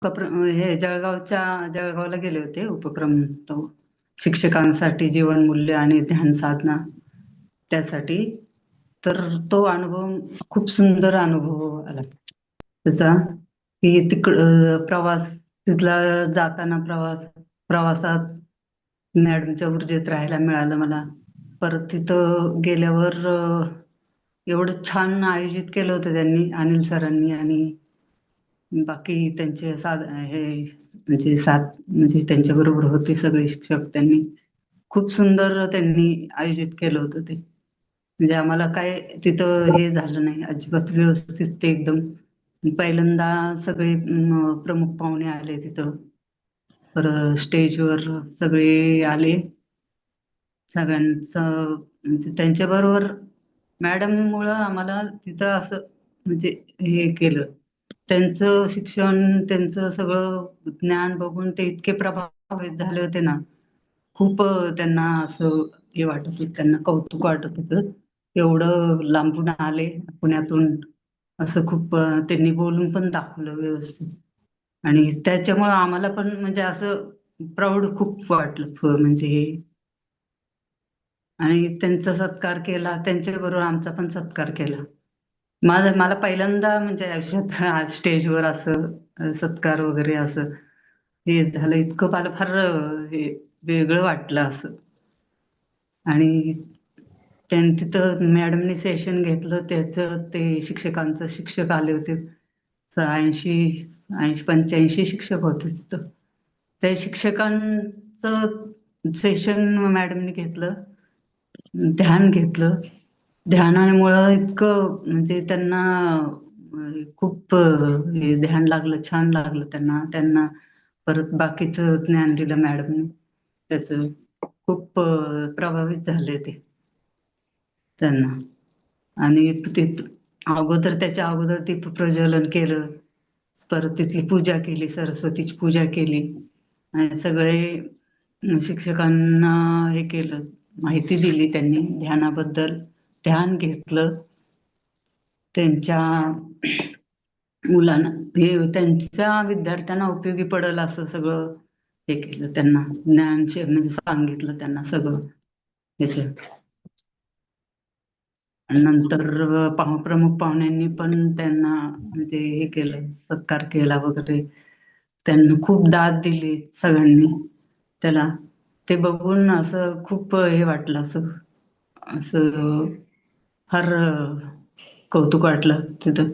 हे जळगावला गेले होते उपक्रम तो शिक्षकांसाठी जीवनमूल्य आणि ध्यान साधना त्यासाठी. तर तो अनुभव खूप सुंदर अनुभव आला त्याचा, की प्रवास तिथला जाताना प्रवासात मॅडमच्या ऊर्जेत राहायला मिळालं मला. परत तिथं गेल्यावर एवढं छान आयोजित केलं होतं त्यांनी, अनिल सरांनी आणि बाकी त्यांचे हे म्हणजे त्यांच्या बरोबर होते सगळे शिक्षक. त्यांनी खूप सुंदर त्यांनी आयोजित केलं होतं ते. म्हणजे आम्हाला काय तिथं हे झालं नाही, अजिबात व्यवस्थित ते एकदम. पहिल्यांदा सगळे प्रमुख पाहुणे आले तिथं, परत स्टेजवर सगळे आले. सगळ्यांचं म्हणजे त्यांच्याबरोबर मॅडम मुळे आम्हाला तिथं असं म्हणजे हे केलं. त्यांचं शिक्षण, त्यांचं सगळं ज्ञान बघून ते इतके प्रभावित झाले होते ना. खूप त्यांना असं हे वाटत होतं, त्यांना कौतुक वाटत होतं. एवढं लांबून आले पुण्यातून, असं खूप त्यांनी बोलून पण दाखवलं व्यवस्थित. आणि त्याच्यामुळं आम्हाला पण म्हणजे असं प्राऊड खूप वाटलं म्हणजे हे. आणि त्यांचा सत्कार केला, त्यांच्याबरोबर आमचा पण सत्कार केला. मला पहिल्यांदा म्हणजे आयुष्यात स्टेजवर असं सत्कार वगैरे असं हे झालं. इतकं मला फार हे वेगळं वाटलं असं. आणि तिथं मॅडमनी सेशन घेतलं त्याचं, ते शिक्षक आले होते. 80-85 शिक्षक होते तिथं. त्या शिक्षकांचं सेशन मॅडमनी घेतलं, ध्यान घेतलं. ध्यानामुळं इतकं म्हणजे त्यांना खूप हे ध्यान लागलं, छान लागलं त्यांना. परत बाकीचं ज्ञान दिलं मॅडमने त्याचं. खूप प्रभावित झाले ते त्यांना. आणि त्याच्या अगोदर ते प्रज्वलन केलं. परत तिथली पूजा केली, सरस्वतीची पूजा केली. आणि सगळे शिक्षकांना हे केलं, माहिती दिली त्यांनी ध्यानाबद्दल. ध्यान घेतलं त्यांच्या मुलांना, हे त्यांच्या विद्यार्थ्यांना उपयोगी पडेल असं सगळं हे केलं. त्यांना ज्ञान म्हणजे सांगितलं त्यांना सगळं ह्याचं. नंतर प्रमुख पाहुण्यांनी पण त्यांना म्हणजे हे केलं, सत्कार केला वगैरे. त्यांना खूप दाद दिली सगळ्यांनी त्याला. ते बघून असं खूप हे वाटलं, असं असं फार कौतुक वाटलं तिथं.